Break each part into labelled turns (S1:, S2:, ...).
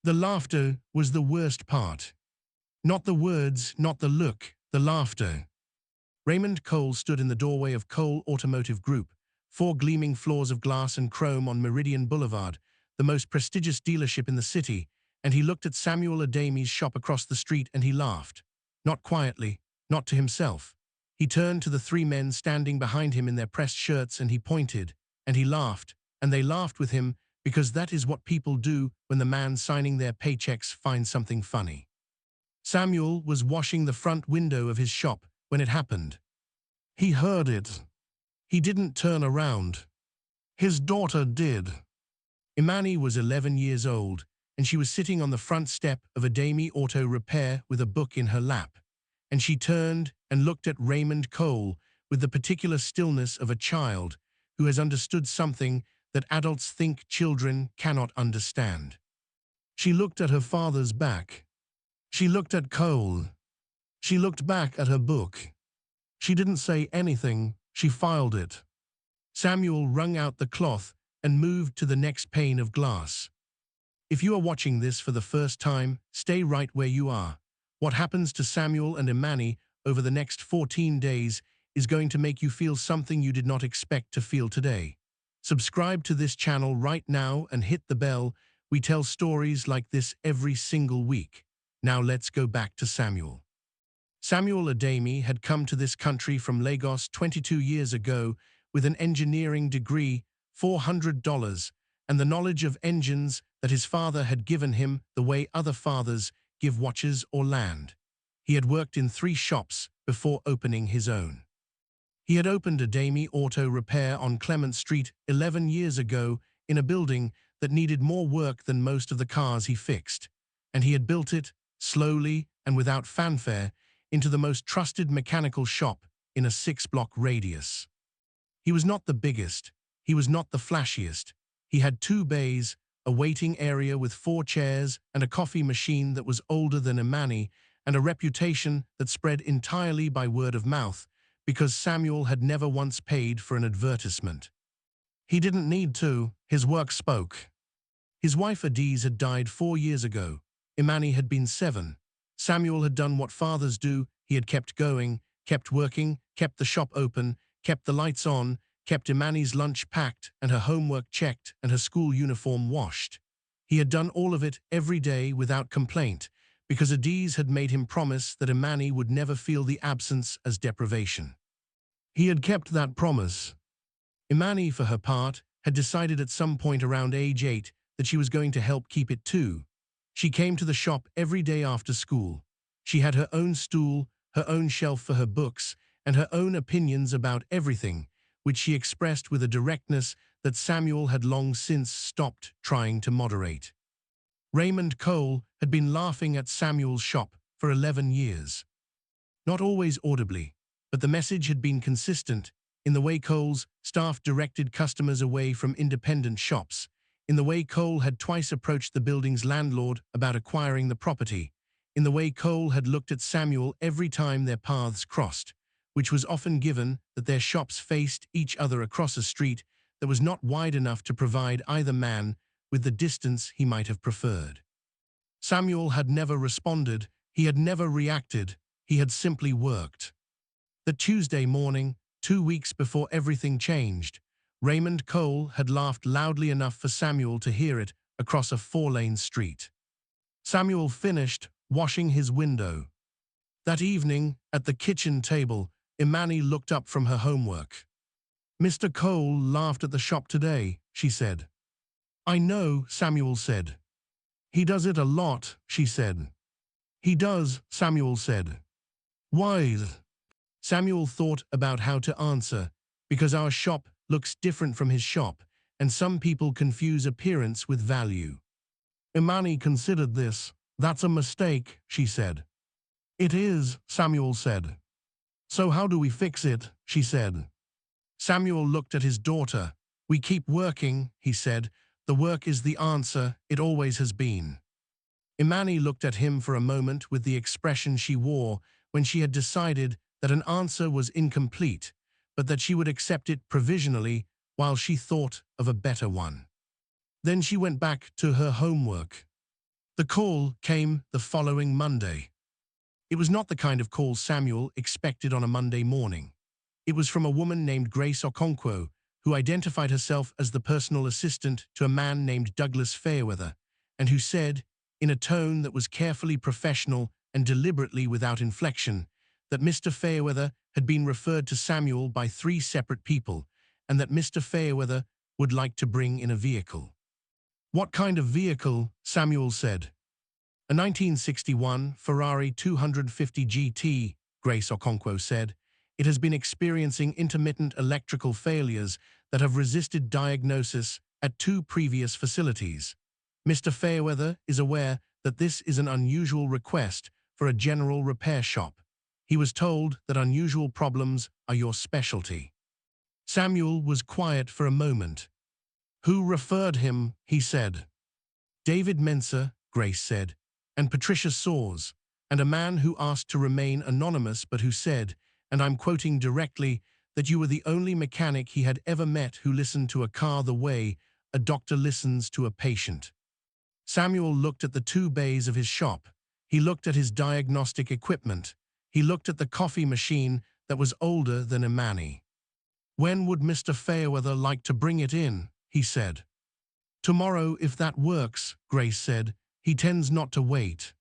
S1: The laughter was the worst part. Not the words, not the look, the laughter. Raymond Cole stood in the doorway of Cole Automotive Group, 4 gleaming floors of glass and chrome on Meridian Boulevard, the most prestigious dealership in the city, and he looked at Samuel Adeyemi's shop across the street and he laughed. Not quietly, not to himself. He turned to the 3 men standing behind him in their pressed shirts and he pointed, and he laughed, and they laughed with him because that is what people do when the man signing their paychecks finds something funny. Samuel was washing the front window of his shop when it happened. He heard it. He didn't turn around. His daughter did. Imani was 11 years old, and she was sitting on the front step of Adeyemi Auto Repair with a book in her lap, and she turned and looked at Raymond Cole with the particular stillness of a child who has understood something that adults think children cannot understand. She looked at her father's back. She looked at Cole. She looked back at her book. She didn't say anything, she filed it. Samuel wrung out the cloth and moved to the next pane of glass. If you are watching this for the first time, stay right where you are. What happens to Samuel and Imani over the next 14 days is going to make you feel something you did not expect to feel today. Subscribe to this channel right now and hit the bell. We tell stories like this every single week. Now let's go back to Samuel. Samuel Adeyemi had come to this country from Lagos 22 years ago with an engineering degree, $400, and the knowledge of engines that his father had given him the way other fathers give watches or land. He had worked in 3 shops before opening his own. He had opened Adeyemi Auto Repair on Clement Street 11 years ago in a building that needed more work than most of the cars he fixed, and he had built it, slowly and without fanfare, into the most trusted mechanical shop in a 6-block radius. He was not the biggest, he was not the flashiest. He had 2 bays, a waiting area with 4 chairs and a coffee machine that was older than Imani, and a reputation that spread entirely by word of mouth, because Samuel had never once paid for an advertisement. He didn't need to, his work spoke. His wife Adiz had died 4 years ago. Imani had been 7. Samuel had done what fathers do. He had kept going, kept working, kept the shop open, kept the lights on, kept Imani's lunch packed and her homework checked and her school uniform washed. He had done all of it every day without complaint, because Adiz had made him promise that Imani would never feel the absence as deprivation. He had kept that promise. Imani, for her part, had decided at some point around age 8 that she was going to help keep it too. She came to the shop every day after school. She had her own stool, her own shelf for her books, and her own opinions about everything, which she expressed with a directness that Samuel had long since stopped trying to moderate. Raymond Cole had been laughing at Samuel's shop for 11 years. Not always audibly, but the message had been consistent in the way Cole's staff directed customers away from independent shops, in the way Cole had twice approached the building's landlord about acquiring the property, in the way Cole had looked at Samuel every time their paths crossed, which was often given that their shops faced each other across a street that was not wide enough to provide either man with the distance he might have preferred. Samuel had never responded, he had never reacted, he had simply worked. That Tuesday morning, 2 weeks before everything changed, Raymond Cole had laughed loudly enough for Samuel to hear it across a 4-lane street. Samuel finished washing his window. That evening, at the kitchen table, Imani looked up from her homework. "Mr. Cole laughed at the shop today," she said. "I know," Samuel said. "He does it a lot," she said. "He does," Samuel said. "Why?" Samuel thought about how to answer, because our shop looks different from his shop, and some people confuse appearance with value. Imani considered this. "That's a mistake," she said. "It is," Samuel said. "So how do we fix it?" she said. Samuel looked at his daughter. "We keep working," he said. "The work is the answer, it always has been." Imani looked at him for a moment with the expression she wore when she had decided that an answer was incomplete, but that she would accept it provisionally while she thought of a better one. Then she went back to her homework. The call came the following Monday. It was not the kind of call Samuel expected on a Monday morning. It was from a woman named Grace Okonkwo, who identified herself as the personal assistant to a man named Douglas Fairweather, and who said, in a tone that was carefully professional and deliberately without inflection, that Mr. Fairweather had been referred to Samuel by 3 separate people, and that Mr. Fairweather would like to bring in a vehicle. What kind of vehicle? Samuel said. A 1961 Ferrari 250 GT, Grace Okonkwo said. It has been experiencing intermittent electrical failures that have resisted diagnosis at 2 previous facilities. Mr. Fairweather is aware that this is an unusual request for a general repair shop. He was told that unusual problems are your specialty. Samuel was quiet for a moment. Who referred him? He said. David Mensah, Grace said, and Patricia Soares, and a man who asked to remain anonymous but who said, and I'm quoting directly, that you were the only mechanic he had ever met who listened to a car the way a doctor listens to a patient. Samuel looked at the 2 bays of his shop. He looked at his diagnostic equipment. He looked at the coffee machine that was older than Imani. When would Mr. Fairweather like to bring it in? He said. Tomorrow, if that works, Grace said. He tends not to wait.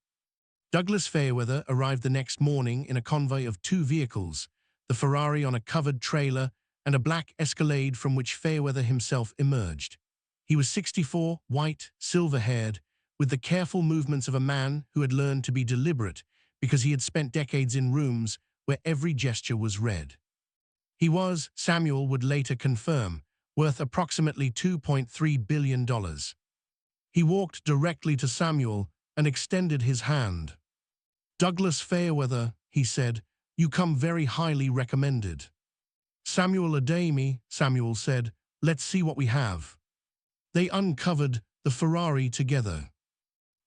S1: Douglas Fairweather arrived the next morning in a convoy of 2 vehicles, the Ferrari on a covered trailer and a black Escalade from which Fairweather himself emerged. He was 64, white, silver-haired, with the careful movements of a man who had learned to be deliberate because he had spent decades in rooms where every gesture was read. He was, Samuel would later confirm, worth approximately $2.3 billion. He walked directly to Samuel and extended his hand. Douglas Fairweather, he said, you come very highly recommended. Samuel Adeyemi, Samuel said, let's see what we have. They uncovered the Ferrari together.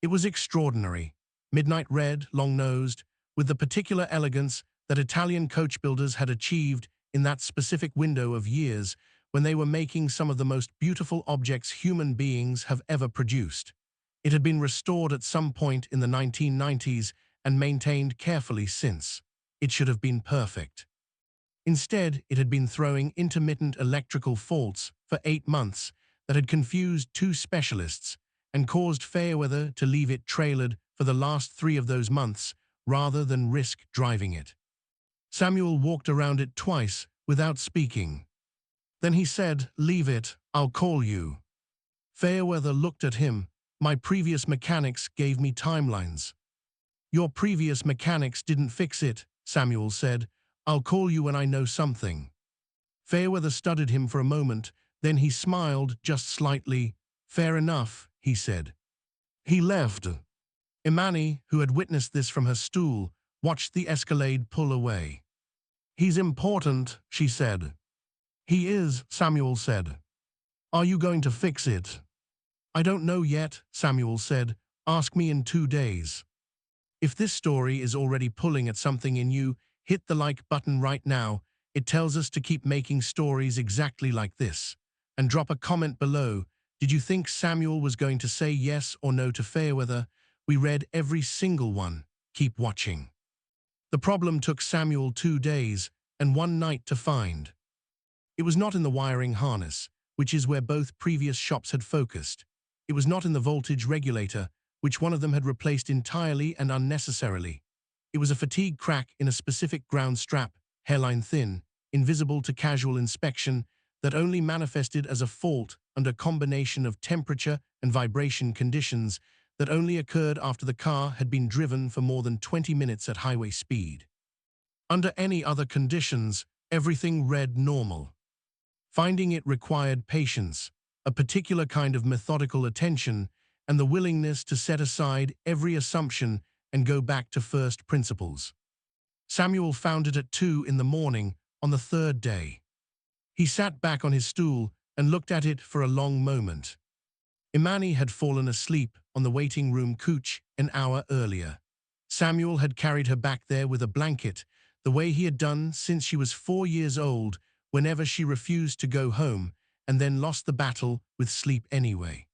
S1: It was extraordinary, midnight red, long-nosed, with the particular elegance that Italian coach builders had achieved in that specific window of years when they were making some of the most beautiful objects human beings have ever produced. It had been restored at some point in the 1990s and maintained carefully since. It should have been perfect. Instead, it had been throwing intermittent electrical faults for 8 months that had confused 2 specialists and caused Fairweather to leave it trailered for the last 3 of those months rather than risk driving it. Samuel walked around it twice without speaking. Then he said, leave it, I'll call you. Fairweather looked at him. My previous mechanics gave me timelines. Your previous mechanics didn't fix it, Samuel said. I'll call you when I know something. Fairweather studied him for a moment, then he smiled just slightly. Fair enough, he said. He left. Imani, who had witnessed this from her stool, watched the Escalade pull away. He's important, she said. He is, Samuel said. Are you going to fix it? I don't know yet, Samuel said. Ask me in 2 days. If this story is already pulling at something in you, hit the like button right now. It tells us to keep making stories exactly like this. And drop a comment below. Did you think Samuel was going to say yes or no to Fairweather? We read every single one. Keep watching. The problem took Samuel 2 days and 1 night to find. It was not in the wiring harness, which is where both previous shops had focused. It was not in the voltage regulator, which one of them had replaced entirely and unnecessarily. It was a fatigue crack in a specific ground strap, hairline thin, invisible to casual inspection, that only manifested as a fault under a combination of temperature and vibration conditions that only occurred after the car had been driven for more than 20 minutes at highway speed. Under any other conditions, everything read normal. Finding it required patience, a particular kind of methodical attention, and the willingness to set aside every assumption and go back to first principles. Samuel found it at 2 in the morning on the 3rd day. He sat back on his stool and looked at it for a long moment. Imani had fallen asleep on the waiting room couch an hour earlier. Samuel had carried her back there with a blanket, the way he had done since she was 4 years old, whenever she refused to go home, and then lost the battle with sleep anyway.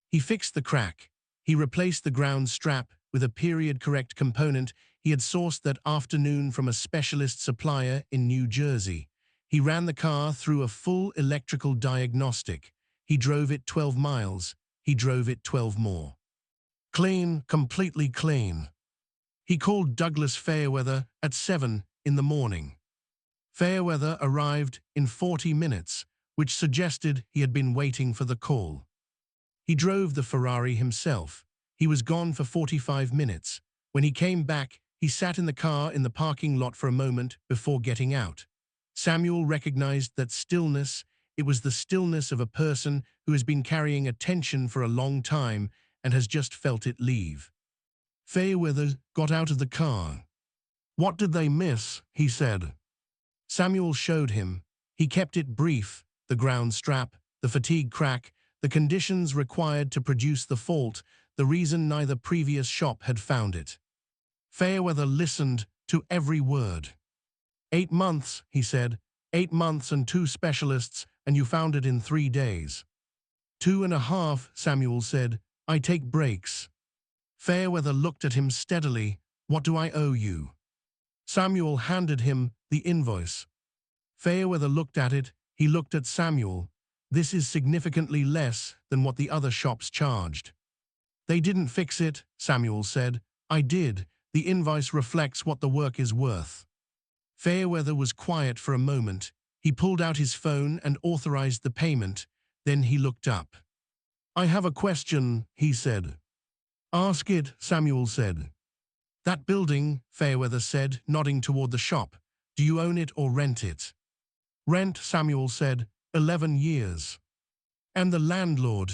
S1: He fixed the crack. He replaced the ground strap with a period-correct component he had sourced that afternoon from a specialist supplier in New Jersey. He ran the car through a full electrical diagnostic. He drove it 12 miles. He drove it 12 more. Clean, completely clean. He called Douglas Fairweather at 7 in the morning. Fairweather arrived in 40 minutes, which suggested he had been waiting for the call. He drove the Ferrari himself. He was gone for 45 minutes. When he came back, he sat in the car in the parking lot for a moment before getting out. Samuel recognized that stillness. It was the stillness of a person who has been carrying attention for a long time and has just felt it leave. Fairweather got out of the car. "What did they miss?" he said. Samuel showed him. He kept it brief: the ground strap, the fatigue crack, the conditions required to produce the fault, the reason neither previous shop had found it. Fairweather listened to every word. 8 months, he said. 8 months and 2 specialists, and you found it in 3 days. 2.5, Samuel said. I take breaks. Fairweather looked at him steadily. What do I owe you? Samuel handed him the invoice. Fairweather looked at it. He looked at Samuel. This is significantly less than what the other shops charged. They didn't fix it, Samuel said. I did. The invoice reflects what the work is worth. Fairweather was quiet for a moment. He pulled out his phone and authorized the payment. Then he looked up. I have a question, he said. Ask it, Samuel said. That building, Fairweather said, nodding toward the shop. Do you own it or rent it? Rent, Samuel said. 11 years. And the landlord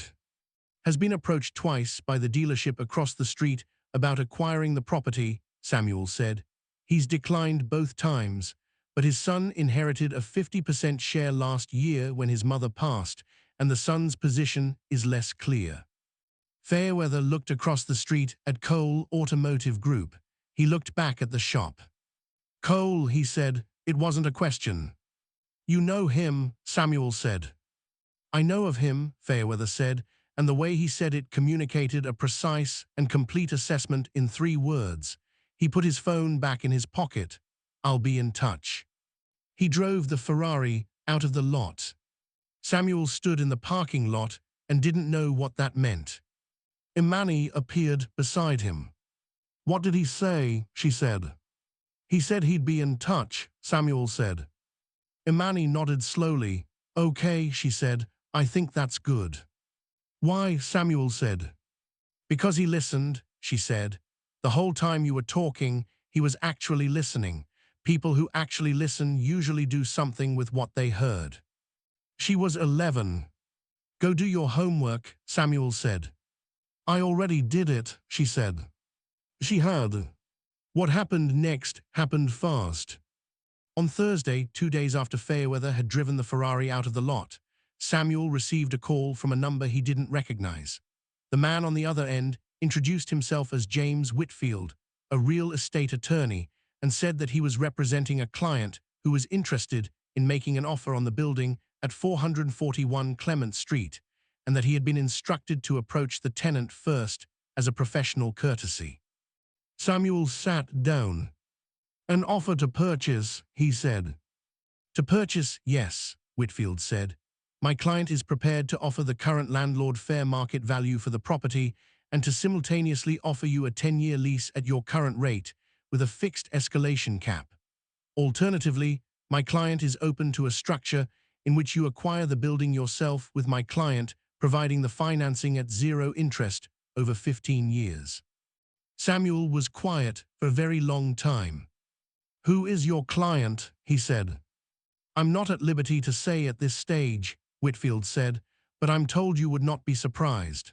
S1: has been approached twice by the dealership across the street about acquiring the property, Samuel said. He's declined both times, but his son inherited a 50% share last year when his mother passed, and the son's position is less clear. Fairweather looked across the street at Cole Automotive Group. He looked back at the shop. Cole, he said, it wasn't a question. You know him, Samuel said. I know of him, Fairweather said, and the way he said it communicated a precise and complete assessment in 3 words. He put his phone back in his pocket. I'll be in touch. He drove the Ferrari out of the lot. Samuel stood in the parking lot and didn't know what that meant. Imani appeared beside him. What did he say? She said. He said he'd be in touch, Samuel said. Imani nodded slowly. Okay, she said. I think that's good. Why? Samuel said. Because he listened, she said. The whole time you were talking, he was actually listening. People who actually listen usually do something with what they heard. She was 11. Go do your homework, Samuel said. I already did it, she said. She had. What happened next happened fast. On Thursday, 2 days after Fairweather had driven the Ferrari out of the lot, Samuel received a call from a number he didn't recognize. The man on the other end introduced himself as James Whitfield, a real estate attorney, and said that he was representing a client who was interested in making an offer on the building at 441 Clement Street, and that he had been instructed to approach the tenant first as a professional courtesy. Samuel sat down. An offer to purchase, he said. To purchase, yes, Whitfield said. My client is prepared to offer the current landlord fair market value for the property and to simultaneously offer you a 10-year lease at your current rate with a fixed escalation cap. Alternatively, my client is open to a structure in which you acquire the building yourself with my client providing the financing at 0 interest over 15 years. Samuel was quiet for a very long time. Who is your client? He said. I'm not at liberty to say at this stage, Whitfield said, but I'm told you would not be surprised.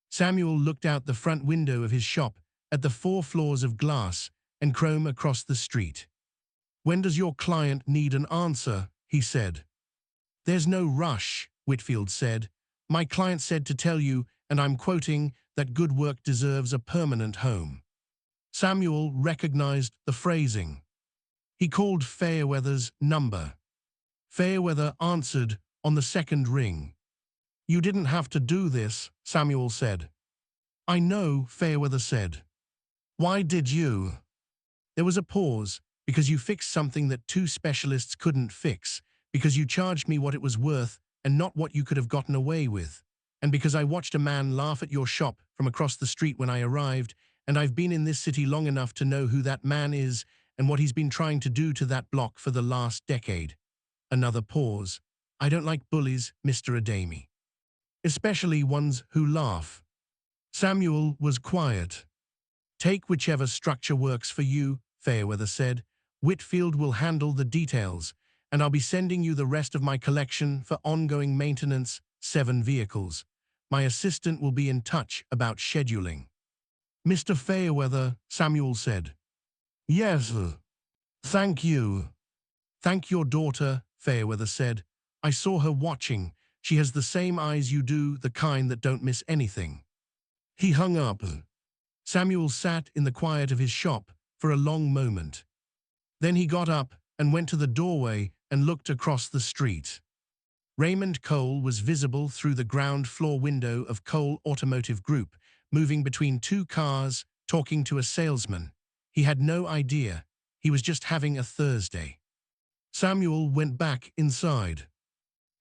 S1: Samuel looked out the front window of his shop at the 4 floors of glass and chrome across the street. When does your client need an answer? He said. There's no rush, Whitfield said. My client said to tell you, and I'm quoting, that good work deserves a permanent home. Samuel recognized the phrasing. He called Fairweather's number. Fairweather answered on the 2nd ring. You didn't have to do this, Samuel said. I know, Fairweather said. Why did you? There was a pause, because you fixed something that two specialists couldn't fix, because you charged me what it was worth and not what you could have gotten away with, and because I watched a man laugh at your shop from across the street when I arrived, and I've been in this city long enough to know who that man is and what he's been trying to do to that block for the last decade. Another pause. I don't like bullies, Mr. Adeyemi. Especially ones who laugh. Samuel was quiet. Take whichever structure works for you, Fairweather said. Whitfield will handle the details, and I'll be sending you the rest of my collection for ongoing maintenance, 7 vehicles. My assistant will be in touch about scheduling. Mr. Fairweather, Samuel said. Yes, thank you. Thank your daughter, Fairweather said. I saw her watching. She has the same eyes you do, the kind that don't miss anything. He hung up. Samuel sat in the quiet of his shop for a long moment. Then he got up and went to the doorway and looked across the street. Raymond Cole was visible through the ground floor window of Cole Automotive Group, moving between 2 cars, talking to a salesman. He had no idea. He was just having a Thursday. Samuel went back inside.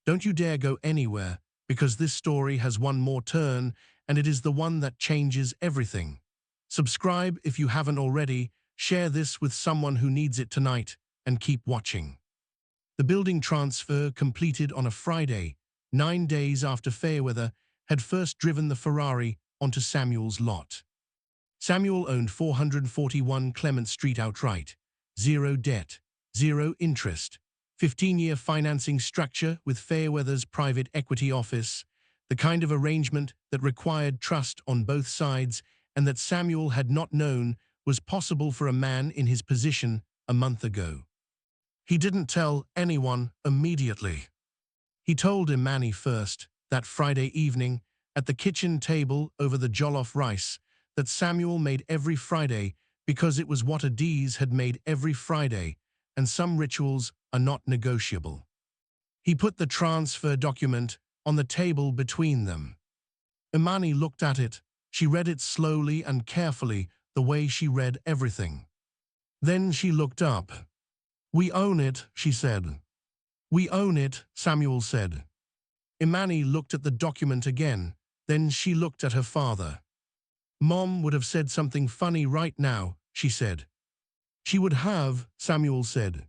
S1: Don't you dare go anywhere, because this story has one more turn, and it is the one that changes everything. Subscribe if you haven't already, share this with someone who needs it tonight, and keep watching. The building transfer completed on a Friday, 9 days after Fairweather had first driven the Ferrari onto Samuel's lot. Samuel owned 441 Clement Street outright, 0 debt, 0 interest, 15-year financing structure with Fairweather's private equity office, the kind of arrangement that required trust on both sides and that Samuel had not known was possible for a man in his position a month ago. He didn't tell anyone immediately. He told Imani first, that Friday evening, at the kitchen table over the jollof rice, that Samuel made every Friday because it was what Adeyemi had made every Friday, and some rituals are not negotiable. He put the transfer document on the table between them. Imani looked at it. She read it slowly and carefully, the way she read everything. Then she looked up. We own it, she said. We own it, Samuel said. Imani looked at the document again. Then she looked at her father. Mom would have said something funny right now, she said. She would have, Samuel said.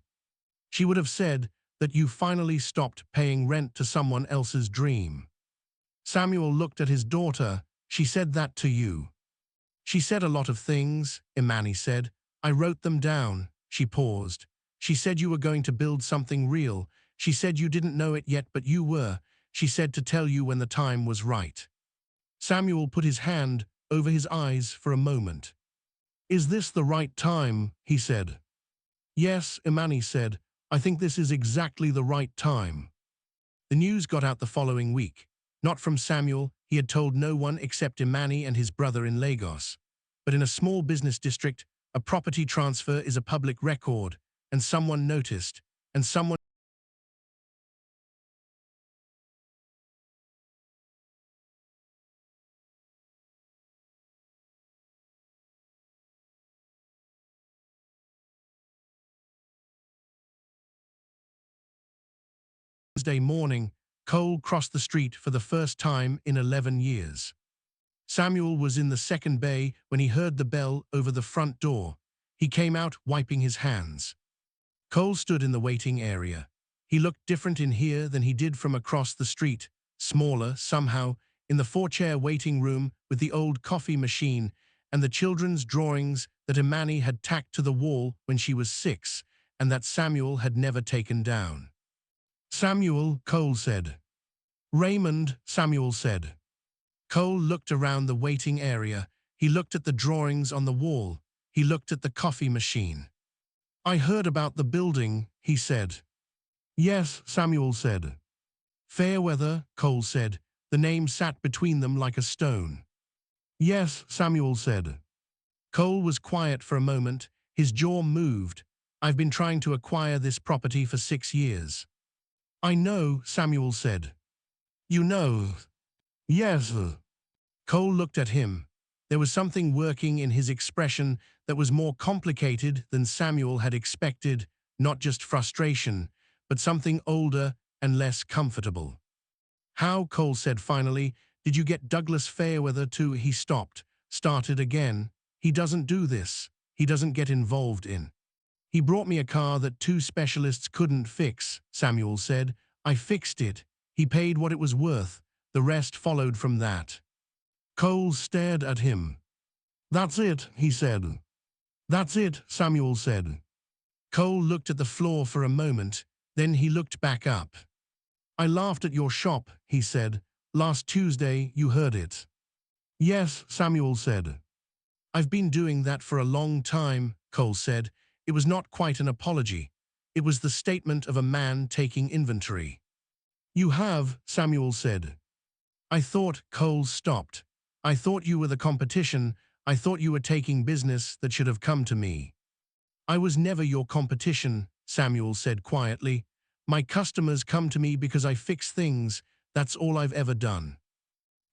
S1: She would have said that you finally stopped paying rent to someone else's dream. Samuel looked at his daughter. She said that to you. She said a lot of things, Imani said. I wrote them down. She paused. She said you were going to build something real. She said you didn't know it yet, but you were. She said to tell you when the time was right. Samuel put his hand over his eyes for a moment. Is this the right time? He said. Yes, Imani said. I think this is exactly the right time. The news got out the following week. Not from Samuel, he had told no one except Imani and his brother in Lagos. But in a small business district, a property transfer is a public record, and someone noticed, and someone Wednesday morning, Cole crossed the street for the first time in 11 years. Samuel was in the second bay when he heard the bell over the front door. He came out wiping his hands. Cole stood in the waiting area. He looked different in here than he did from across the street, smaller, somehow, in the 4-chair waiting room with the old coffee machine and the children's drawings that Imani had tacked to the wall when she was 6 and that Samuel had never taken down. Samuel, Cole said. Raymond, Samuel said. Cole looked around the waiting area. He looked at the drawings on the wall. He looked at the coffee machine. I heard about the building, he said. Yes, Samuel said. Fairweather, Cole said. The name sat between them like a stone. Yes, Samuel said. Cole was quiet for a moment. His jaw moved. I've been trying to acquire this property for 6 years. I know, Samuel said. You know? Yes. Cole looked at him. There was something working in his expression that was more complicated than Samuel had expected, not just frustration, but something older and less comfortable. "How," Cole said finally, "did you get Douglas Fairweather to—" He stopped, started again. "He doesn't do this. He doesn't get involved in." "He brought me a car that two specialists couldn't fix," Samuel said. "I fixed it. He paid what it was worth. The rest followed from that." Cole stared at him. "That's it," he said. "That's it," Samuel said. Cole looked at the floor for a moment, then he looked back up. "I laughed at your shop," he said. "Last Tuesday, you heard it." "Yes," Samuel said. "I've been doing that for a long time," Cole said. It was not quite an apology. It was the statement of a man taking inventory. "You have," Samuel said. "I thought," Cole stopped. "I thought you were the competition. I thought you were taking business that should have come to me." "I was never your competition," Samuel said quietly. "My customers come to me because I fix things. That's all I've ever done."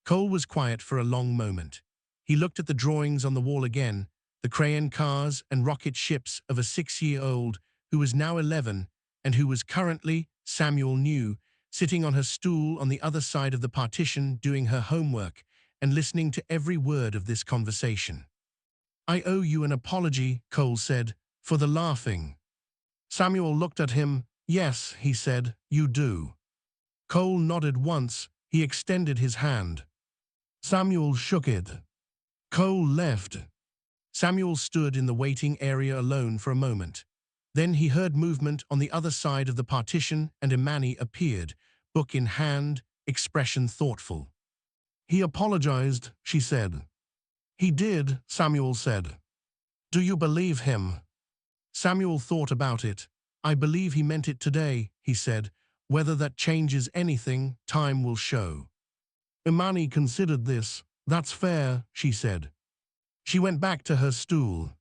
S1: Cole was quiet for a long moment. He looked at the drawings on the wall again, the crayon cars and rocket ships of a 6-year-old who was now 11 and who was currently, Samuel knew, sitting on her stool on the other side of the partition doing her homework and listening to every word of this conversation. "I owe you an apology," Cole said, "for the laughing." Samuel looked at him. "Yes," he said, "you do." Cole nodded once. He extended his hand. Samuel shook it. Cole left. Samuel stood in the waiting area alone for a moment. Then he heard movement on the other side of the partition and Imani appeared, book in hand, expression thoughtful. "He apologized," she said. "He did," Samuel said. "Do you believe him?" Samuel thought about it. "I believe he meant it today," he said. "Whether that changes anything, time will show." Imani considered this. "That's fair," she said. She went back to her stool.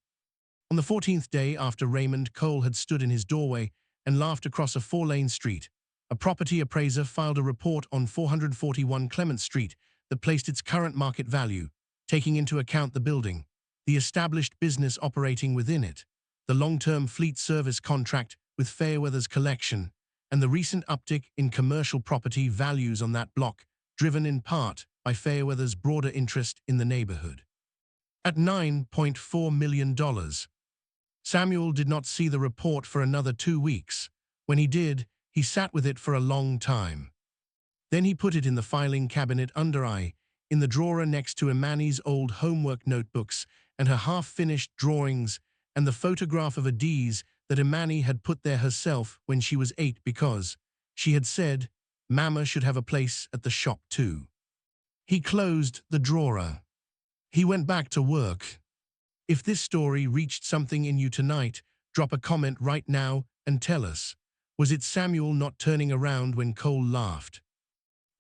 S1: On the 14th day after Raymond Cole had stood in his doorway and laughed across a 4-lane street, a property appraiser filed a report on 441 Clement Street that placed its current market value, taking into account the building, the established business operating within it, the long-term fleet service contract with Fairweather's collection, and the recent uptick in commercial property values on that block, driven in part by Fairweather's broader interest in the neighborhood. At $9.4 million. Samuel did not see the report for another 2 weeks. When he did, he sat with it for a long time. Then he put it in the filing cabinet under in the drawer next to Imani's old homework notebooks and her half-finished drawings and the photograph of Adeyemi that Imani had put there herself when she was 8 because, she had said, Mama should have a place at the shop too. He closed the drawer. He went back to work. If this story reached something in you tonight, drop a comment right now and tell us. Was it Samuel not turning around when Cole laughed?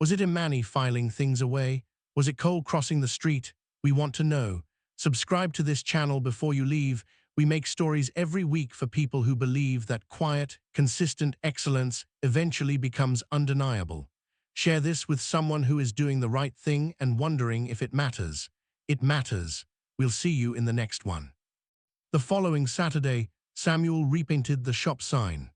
S1: Was it Imani filing things away? Was it Cole crossing the street? We want to know. Subscribe to this channel before you leave. We make stories every week for people who believe that quiet, consistent excellence eventually becomes undeniable. Share this with someone who is doing the right thing and wondering if it matters. It matters. We'll see you in the next one. The following Saturday, Samuel repainted the shop sign.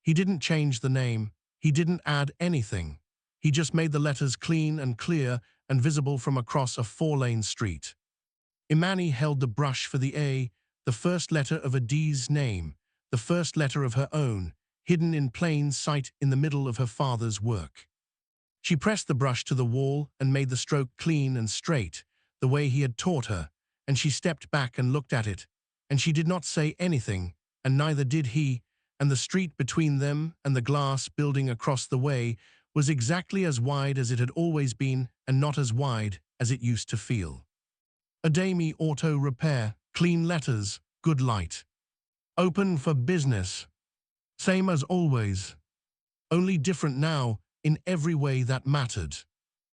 S1: He didn't change the name. He didn't add anything. He just made the letters clean and clear and visible from across a 4-lane street. Imani held the brush for the A, the first letter of Adeyemi's name, the first letter of her own, hidden in plain sight in the middle of her father's work. She pressed the brush to the wall and made the stroke clean and straight, the way he had taught her, and she stepped back and looked at it, and she did not say anything, and neither did he, and the street between them and the glass building across the way was exactly as wide as it had always been and not as wide as it used to feel. Adeyemi Auto Repair, clean letters, good light. Open for business. Same as always. Only different now in every way that mattered.